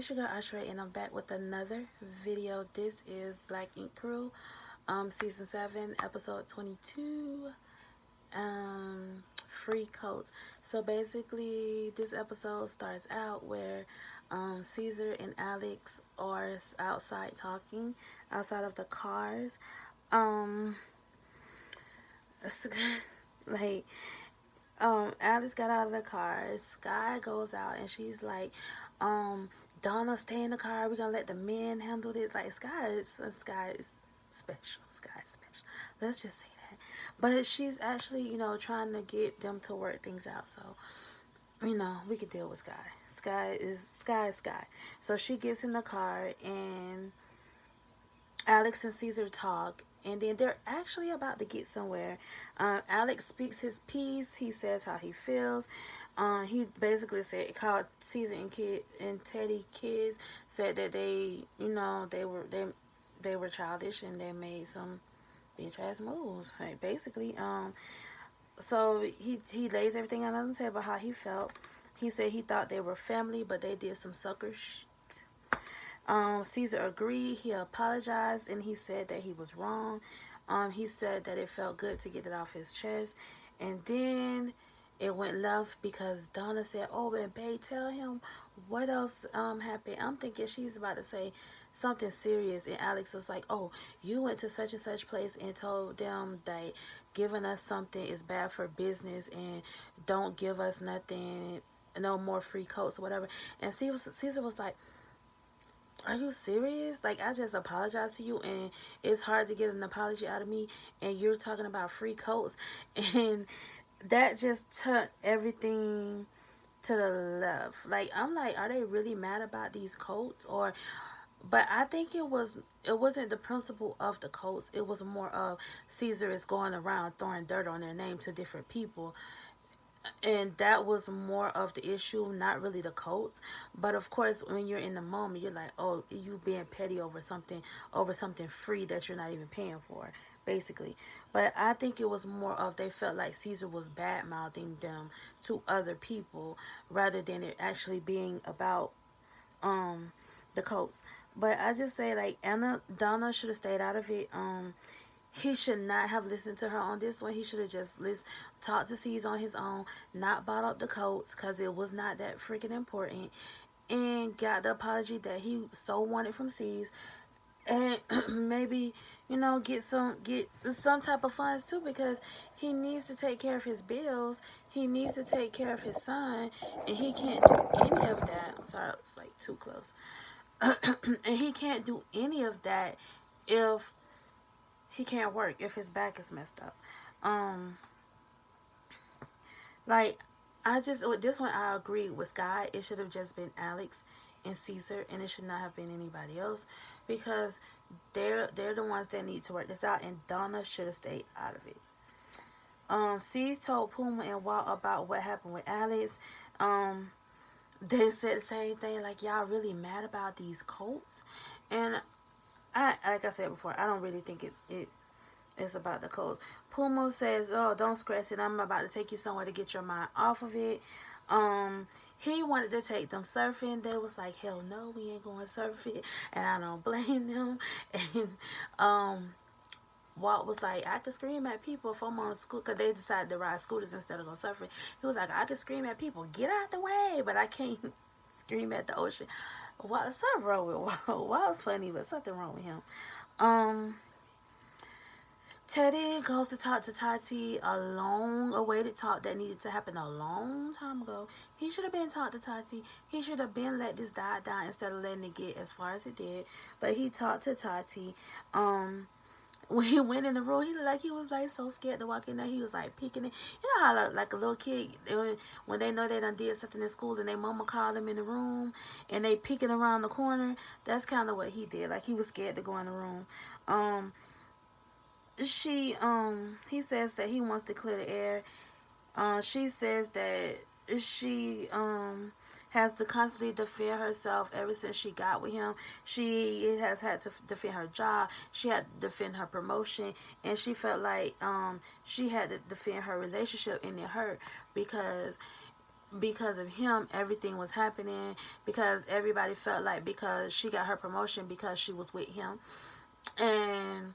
it's your girl Ashray, and I'm back with another video. This is Black Ink Crew, season 7, episode 22, free coats. So basically, this episode starts out where Caesar and Alex are outside talking, outside of the cars. Um, like Alice got out of the car. Sky goes out and she's like, Donna, stay in the car. We're gonna let the men handle this. Like Sky is special. Sky is special. Let's just say that. But she's actually, trying to get them to work things out. So, we could deal with Sky. Sky. So she gets in the car and Alex and Caesar talk, and then they're actually about to get somewhere. Alex speaks his piece. He says how he feels. He basically said, called Caesar and Teddy kids, said that they were childish and they made some bitch ass moves. Like, basically, so he lays everything out on the table how he felt. He said he thought they were family, but they did some sucker shit. Caesar agreed. He apologized and he said that he was wrong. He said that it felt good to get it off his chest. And then it went left because Donna said, "Oh, and babe, tell him what else happened." I'm thinking she's about to say something serious, and Alex was like, "Oh, you went to such and such place and told them that giving us something is bad for business and don't give us nothing, no more free coats or whatever." And Caesar was like, "Are you serious? Like, I just apologized to you and it's hard to get an apology out of me and you're talking about free coats." And that just turned everything to the left. Like, I'm like, are they really mad about these coats? But I think it wasn't the principle of the coats. It was more of Caesar is going around throwing dirt on their name to different people, and that was more of the issue, not really the coats. But of course, when you're in the moment, you're like, oh, you being petty over something free that you're not even paying for, basically. But I think it was more of they felt like Caesar was bad mouthing them to other people rather than it actually being about the coats. But I just say, like, Donna should have stayed out of it. He should not have listened to her on this one. He should have just talked to C's on his own, not bought up the coats because it was not that freaking important, and got the apology that he so wanted from C's, and maybe get some type of funds too, because he needs to take care of his bills. He needs to take care of his son, and he can't do any of that. I'm sorry, it's like too close. And he can't do any of that if he can't work, if his back is messed up. Um, like, I just, with this one, I agree with Sky. It should have just been Alex and Caesar, and it should not have been anybody else, because they're the ones that need to work this out, and Donna should have stayed out of it. C told Puma and Walt about what happened with Alex. They said the same thing, like, y'all really mad about these coats, and like I said before, I don't really think it's about the coats. Puma says, "Oh, don't stress it. I'm about to take you somewhere to get your mind off of it." He wanted to take them surfing. They was like, "Hell no, we ain't going surfing," and I don't blame them. And Walt was like, "I could scream at people if I'm on school," because they decided to ride scooters instead of go surfing. He was like, "I could scream at people, get out the way, but I can't scream at the ocean." What's something wrong with Walt? Walt's funny, but something wrong with him. Um, Teddy goes to talk to Tati, a long-awaited talk that needed to happen a long time ago. He should have been talked to Tati. He should have been let this die down instead of letting it get as far as it did. But he talked to Tati. When he went in the room, he looked like he was like so scared to walk in there. He was like peeking it. You know how like a little kid, when they know they done did something in school and their mama called them in the room and they peeking around the corner. That's kind of what he did. Like, he was scared to go in the room. He says that he wants to clear the air. She says that she has to constantly defend herself ever since she got with him. She has had to defend her job. She had to defend her promotion, and she felt like she had to defend her relationship, and it hurt because because of him, everything was happening, because everybody felt like because she got her promotion because she was with him. And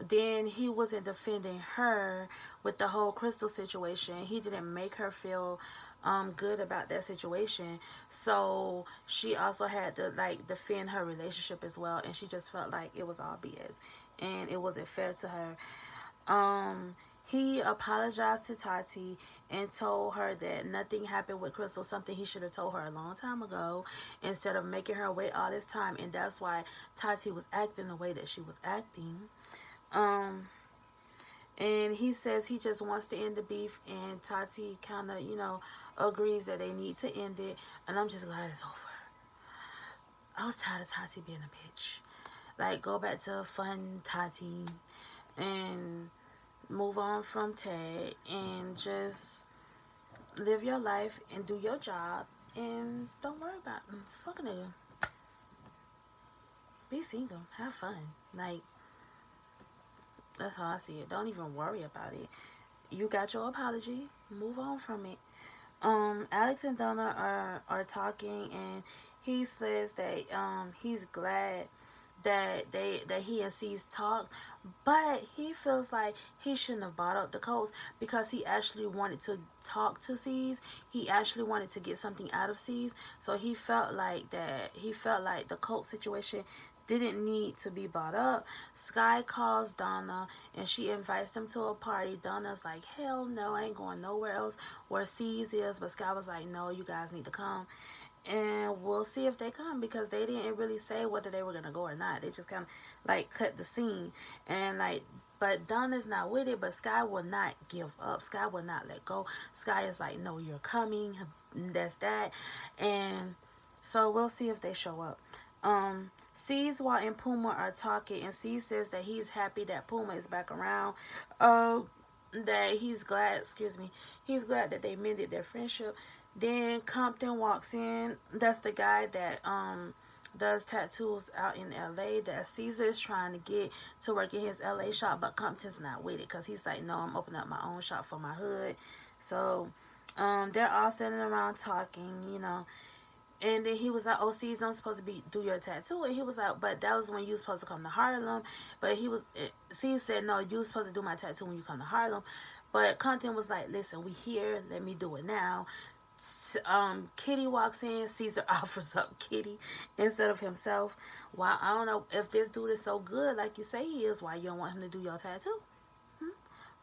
then he wasn't defending her with the whole Crystal situation. He didn't make her feel good about that situation. So she also had to like defend her relationship as well, and she just felt like it was all BS and it wasn't fair to her. Um, he apologized to Tati and told her that nothing happened with Crystal, something he should have told her a long time ago, instead of making her wait all this time. And that's why Tati was acting the way that she was acting. Um, and he says he just wants to end the beef, and Tati kind of, agrees that they need to end it. And I'm just glad it's over. I was tired of Tati being a bitch. Like, go back to fun Tati and move on from Ted and just live your life and do your job and don't worry about them. Fuck a nigga. Be single. Have fun. Like, that's how I see it. Don't even worry about it. You got your apology. Move on from it. Alex and Donna are talking, and he says that he's glad that he and C's talked, but he feels like he shouldn't have brought up the Colts because he actually wanted to talk to C's. He actually wanted to get something out of C's, so he felt like the Colt situation didn't need to be brought up. Sky calls Donna and she invites them to a party. Donna's like, hell no, I ain't going nowhere else where C's is, but Sky was like, no, you guys need to come. And we'll see if they come, because they didn't really say whether they were gonna go or not. They just kind of like cut the scene, and like, but Donna's not with it, but Sky will not give up. Sky will not let go. Sky is like, no, you're coming. That's that. And so we'll see if they show up. While and Puma are talking, and C says that he's happy that Puma is back around. That he's glad, he's glad that they mended their friendship. Then Compton walks in. That's the guy that does tattoos out in LA that Caesar's trying to get to work in his LA shop, but Compton's not with it because he's like, no, I'm opening up my own shop for my hood. So they're all standing around talking. And then he was like, oh, Caesar, I'm supposed to do your tattoo. And he was like, but that was when you were supposed to come to Harlem. But Caesar said, no, you were supposed to do my tattoo when you come to Harlem. But Compton was like, listen, we here, let me do it now. Kitty walks in. Caesar offers up Kitty instead of himself. Why? I don't know if this dude is so good like you say he is. Why you don't want him to do your tattoo?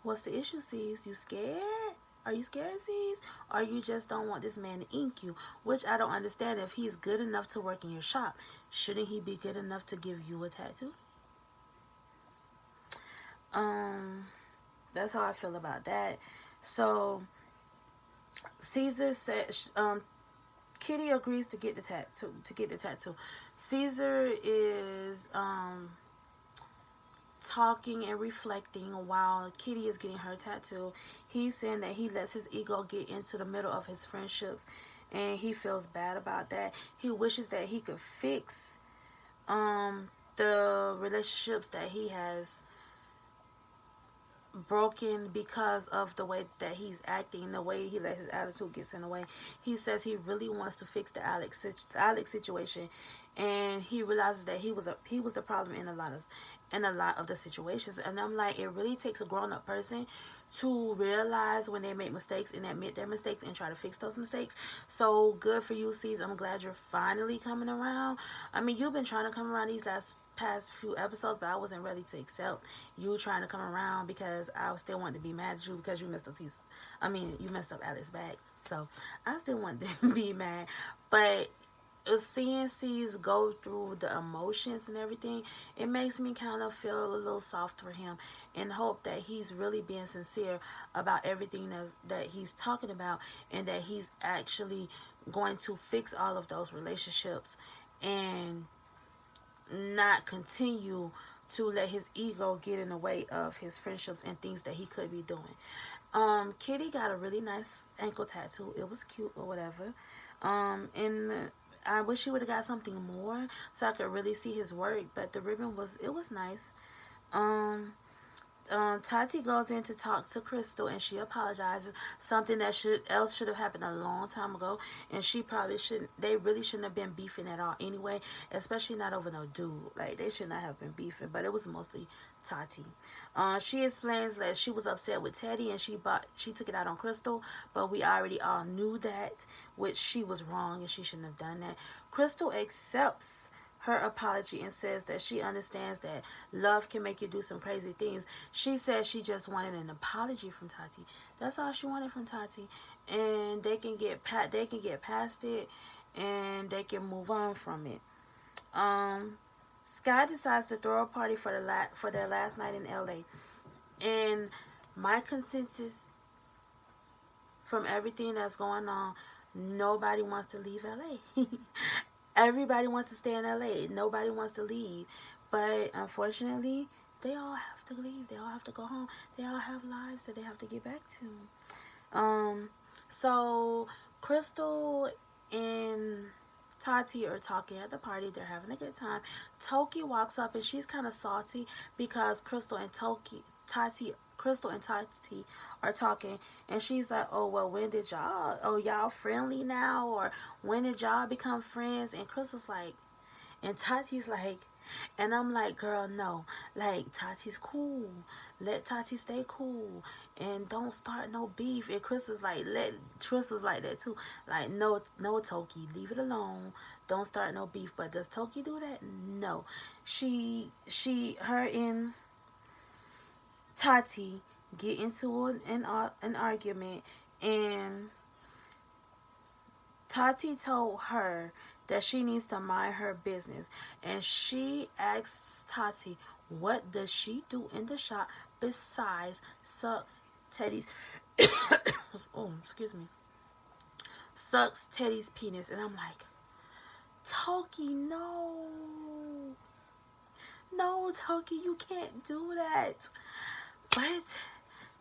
What's the issue, Caesar? You scared? Are you scared, Caesar? Or you just don't want this man to ink you? Which I don't understand. If he's good enough to work in your shop, shouldn't he be good enough to give you a tattoo? That's how I feel about that. So Caesar said, Kitty agrees to get the tattoo. Caesar is talking and reflecting while Kitty is getting her tattoo. He's saying that he lets his ego get into the middle of his friendships, and he feels bad about that. He wishes that he could fix the relationships that he has broken because of the way that he's acting, the way he let his attitude gets in the way. He says he really wants to fix the Alex situation, and he realizes that he was the problem in a lot of the situations. And I'm like, it really takes a grown-up person to realize when they make mistakes and admit their mistakes and try to fix those mistakes. So good for you, C's. I'm glad you're finally coming around. I mean, you've been trying to come around these past few episodes, but I wasn't ready to accept you trying to come around because I still wanted to be mad at you because you messed up Alex back. So I still want to be mad, but seeing C's go through the emotions and everything, it makes me kind of feel a little soft for him and hope that he's really being sincere about everything that he's talking about, and that he's actually going to fix all of those relationships and not continue to let his ego get in the way of his friendships and things that he could be doing. Kitty got a really nice ankle tattoo. It was cute or whatever. And I wish he would have got something more so I could really see his work, but the ribbon was nice. Tati goes in to talk to Crystal, and she apologizes. Something that should have happened a long time ago, and she probably shouldn't. They really shouldn't have been beefing at all anyway, especially not over no dude. Like, they should not have been beefing, but it was mostly Tati. She explains that she was upset with Teddy, and she took it out on Crystal, but we already all knew that, which she was wrong, and she shouldn't have done that. Crystal accepts her apology and says that she understands that love can make you do some crazy things. She says she just wanted an apology from Tati. That's all she wanted from Tati, and they can get past it, and they can move on from it. Sky decides to throw a party for their last night in LA, and my consensus from everything that's going on, nobody wants to leave LA. Everybody wants to stay in LA. Nobody wants to leave. But unfortunately, they all have to leave. They all have to go home. They all have lives that they have to get back to. So Crystal and Tati are talking at the party. They're having a good time. Toki walks up, and she's kind of salty because Crystal and Tati are talking, and she's like, oh, well, y'all friendly now, or when did y'all become friends? And Crystal's like, and Tati's like, and I'm like, girl, no, like, Tati's cool, let Tati stay cool, and don't start no beef. And Crystal's like that too, like, no, Toki, leave it alone, don't start no beef. But does Toki do that? No. Her and Tati get into an argument, and Tati told her that she needs to mind her business, and she asks Tati, what does she do in the shop besides suck Teddy's oh, excuse me, sucks Teddy's penis. And I'm like, Toki, no, Toki, you can't do that. But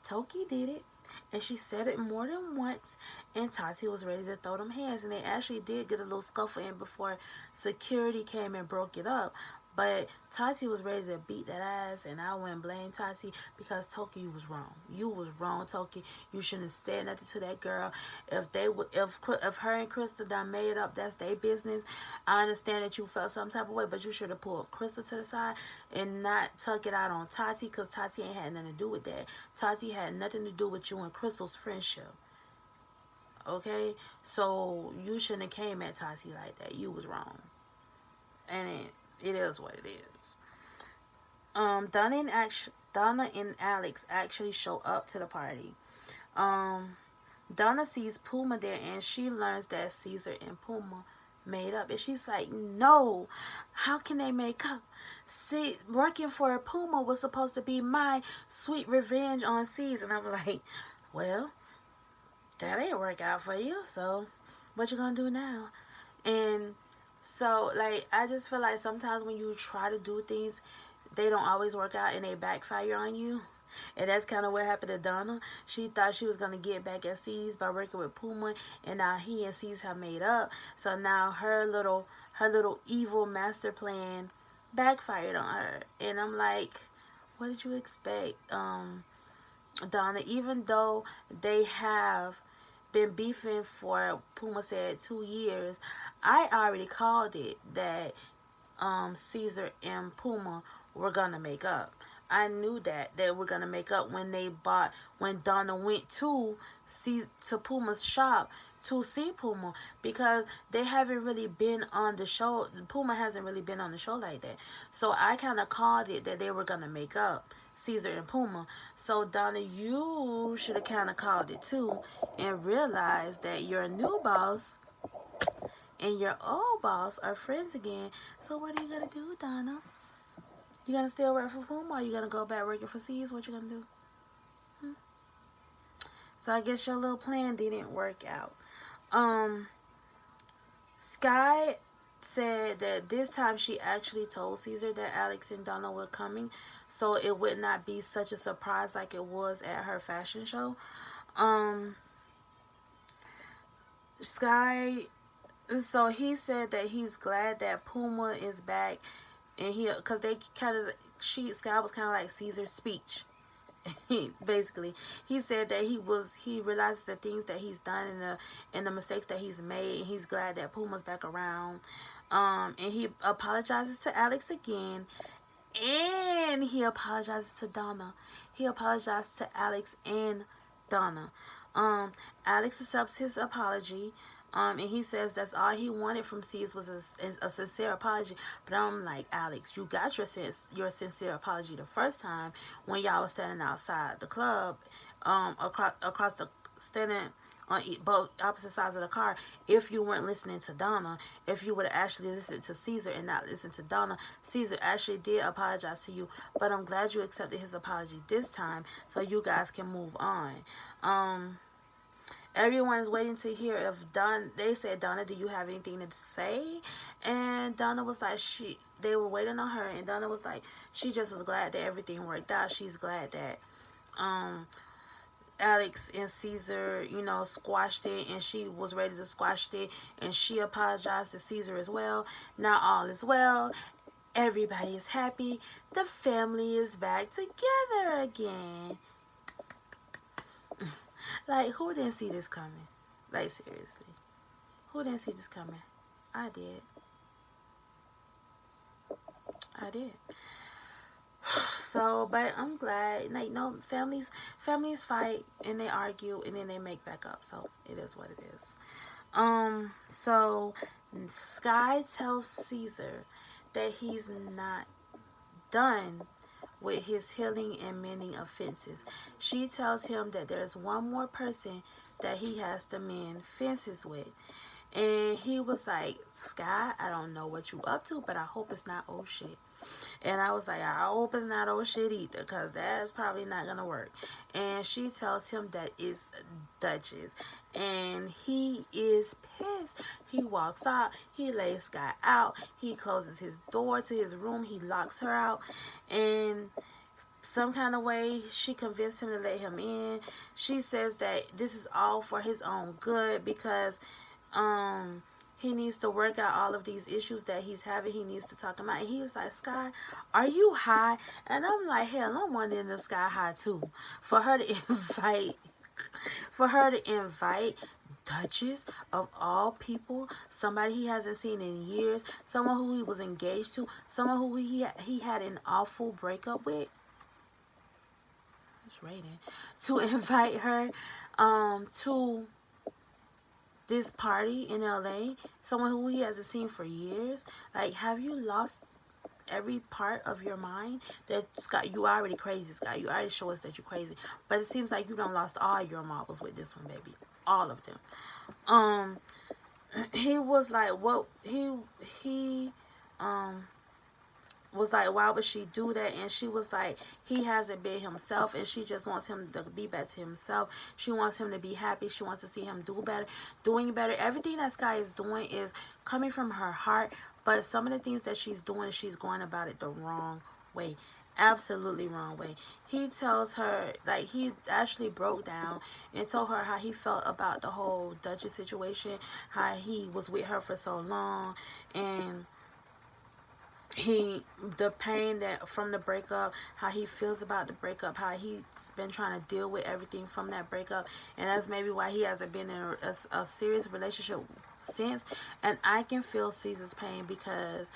Toki did it, and she said it more than once, and Tati was ready to throw them hands, and they actually did get a little scuffle in before security came and broke it up. But Tati was ready to beat that ass, and I wouldn't blame Tati, because Toki, you was wrong. You was wrong, Toki. You shouldn't have said nothing to that girl. If her and Crystal done made up, that's their business. I understand that you felt some type of way, but you should have pulled Crystal to the side and not tuck it out on Tati, because Tati ain't had nothing to do with that. Tati had nothing to do with you and Crystal's friendship. Okay? So you shouldn't have came at Tati like that. You was wrong. And it is what it is. Donna and Alex actually show up to the party. Donna sees Puma there, and she learns that Caesar and Puma made up, and she's like, no, how can they make up? See, working for Puma was supposed to be my sweet revenge on Caesar. And I'm like, well, that ain't work out for you, so what you gonna do now? And so, like, I just feel like sometimes when you try to do things, they don't always work out, and they backfire on you. And that's kind of what happened to Donna. She thought she was going to get back at C's by working with Puma, and now he and C's have made up. So now her little evil master plan backfired on her. And I'm like, what did you expect, Donna? Even though they have been beefing for, Puma said, 2 years, I already called it that Caesar and Puma were gonna make up. I knew that they were gonna make up when Donna went to Puma's shop to see Puma, because they haven't really been on the show. Puma hasn't really been on the show like that. So I kind of called it that they were gonna make up, Caesar and Puma. So Donna, you should have kind of called it too, and realized that your new boss and your old boss are friends again. So what are you gonna do, Donna? You gonna still work for Puma, or you gonna go back working for C's? What you gonna do? So I guess your little plan didn't work out. Sky said that this time she actually told Caesar that Alex and Donna were coming, so it would not be such a surprise like it was at her fashion show. So he said that he's glad that Puma is back, and Sky was kind of like Caesar's speech. Basically, he said that he realizes the things that he's done and the mistakes that he's made, and he's glad that Puma's back around. And he apologizes to Alex again, and he apologizes to Donna. He apologized to Alex and Donna. Um, Alex accepts his apology. And he says that's all he wanted from C's was a sincere apology. But I'm like, Alex, you got your sincere apology the first time when y'all was standing outside the club, across the standing on both opposite sides of the car. If you weren't listening to Donna, if you would have actually listened to Caesar and not listened to Donna, Caesar actually did apologize to you. But I'm glad you accepted his apology this time, so you guys can move on. Everyone is waiting to hear if they said, Donna, do you have anything to say? And Donna was like, they were waiting on her, and Donna was like, she just was glad that everything worked out. She's glad that Alex and Caesar, squashed it, and she was ready to squash it, and she apologized to Caesar as well. Now all is well. Everybody is happy. The family is back together again. Like, who didn't see this coming? Like, seriously. Who didn't see this coming? I did. I did. So, but I'm glad. Like, no, families fight and they argue and then they make back up. So, it is what it is. So Sky tells Caesar that he's not done with his healing and mending offenses. She tells him that there's one more person that he has to mend fences with. And he was like, Sky, I don't know what you up to, but I hope it's not old shit. And I was like, I hope it's not old shit either, because that's probably not going to work. And she tells him that it's Duchess. And he is pissed. He walks out. He lays Sky out. He closes his door to his room. He locks her out. And some kind of way she convinced him to let him in. She says that this is all for his own good, because he needs to work out all of these issues that he's having. He needs to talk them out. And he was like, Sky, are you high? And I'm like, hell, I'm wondering if Sky high too. For her to invite Duchess, of all people, somebody he hasn't seen in years, someone who he was engaged to, someone who he had an awful breakup with. It's raining. To invite her to this party in LA, someone who he hasn't seen for years. Like, have you lost every part of your mind? That, Scott, you already crazy, Scott. You already show us that you're crazy. But it seems like you done lost all your marbles with this one, baby. All of them. He was like, what? He was like, why would she do that? And she was like, he hasn't been himself, and she just wants him to be back to himself. She wants him to be happy. She wants to see him doing better. Everything that Sky is doing is coming from her heart, but some of the things that she's doing, she's going about it the wrong way. Absolutely wrong way. He tells her, like, he actually broke down and told her how he felt about the whole Duchess situation, how he was with her for so long, and the pain that from the breakup, how he feels about the breakup, how he's been trying to deal with everything from that breakup, and that's maybe why he hasn't been in a serious relationship since. And I can feel Caesar's pain, because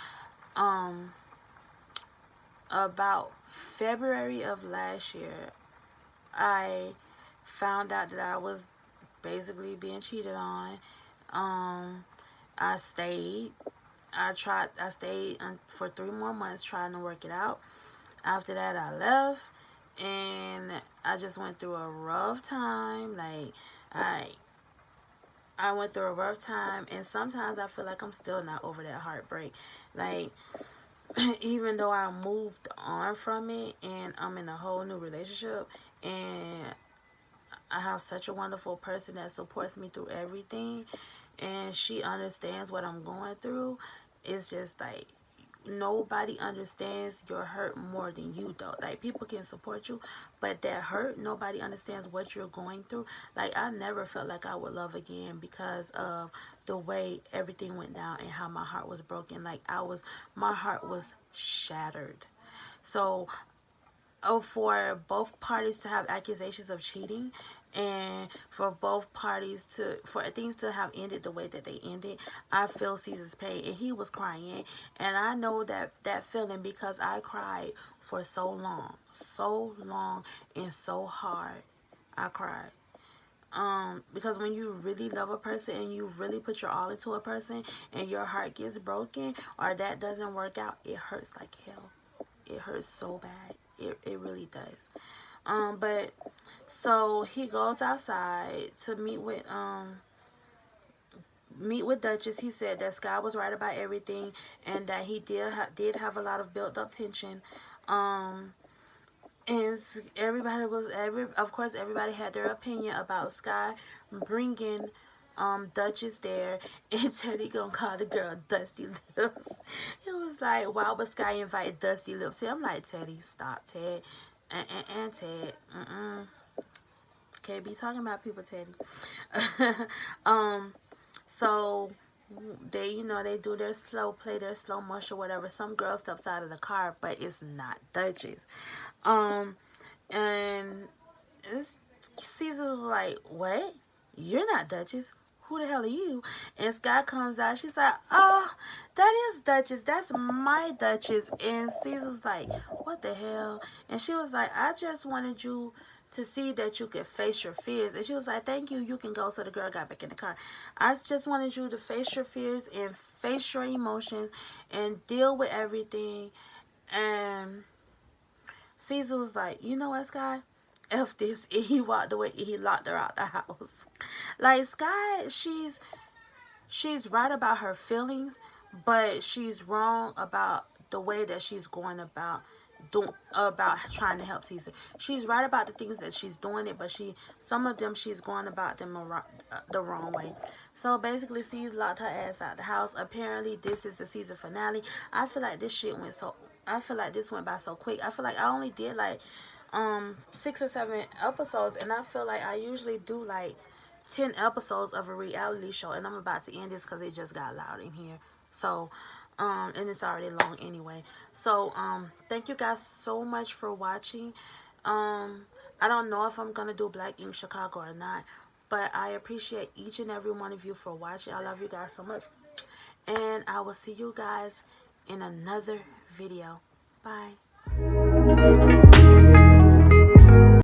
about February of last year, I found out that I was basically being cheated on. I stayed for 3 more months trying to work it out. After that, I left, and I just went through a rough time. Like, I went through a rough time, and sometimes I feel like I'm still not over that heartbreak. Like, even though I moved on from it, and I'm in a whole new relationship, and I have such a wonderful person that supports me through everything, and she understands what I'm going through. It's just like, nobody understands your hurt more than you, though. Like, people can support you, but that hurt, nobody understands what you're going through. Like, I never felt like I would love again because of the way everything went down and how my heart was broken. Like, my heart was shattered. So for both parties to have accusations of cheating, and for both parties for things to have ended the way that they ended. I feel Caesar's pain, and he was crying, and I know that feeling because I cried for so long and so hard. I cried. Because when you really love a person and you really put your all into a person and your heart gets broken or that doesn't work out, it hurts like hell. It hurts so bad. It really does. But so he goes outside to meet with Duchess. He said that Sky was right about everything and that he did have a lot of built up tension. And of course everybody had their opinion about Sky bringing Duchess there, and Teddy gonna call the girl Dusty Lips. It was like, why would Sky invite Dusty Lips here? I'm like, Teddy, stop, Ted. And Ted, can't be talking about people, Teddy. So they do their slow play, their slow motion, whatever. Some girl steps out of the car, but it's not Duchess. And Caesar was like, what? You're not Duchess. Who the hell are you? And Sky comes out. She's like, oh, that is Duchess. That's my Duchess. And Caesar's like, what the hell? And she was like, I just wanted you to see that you could face your fears. And she was like, thank you. You can go. So the girl got back in the car. I just wanted you to face your fears and face your emotions and deal with everything. And Caesar was like, you know what, Sky? F this. And he walked away and he locked her out the house. Like, Sky, she's right about her feelings, but she's wrong about the way that she's going about trying to help Caesar. She's right about the things that she's doing it, but some of them she's going about them the wrong way. So basically, Caesar locked her ass out the house. Apparently, this is the season finale. I feel like this went by so quick. I feel like I only did like 6 or 7 episodes, and I feel like I usually do like 10 episodes of a reality show, and I'm about to end this because it just got loud in here. So and it's already long anyway. So thank you guys so much for watching. I don't know if I'm gonna do Black Ink Chicago or not, but I appreciate each and every one of you for watching. I love you guys so much, and I will see you guys in another video. Bye.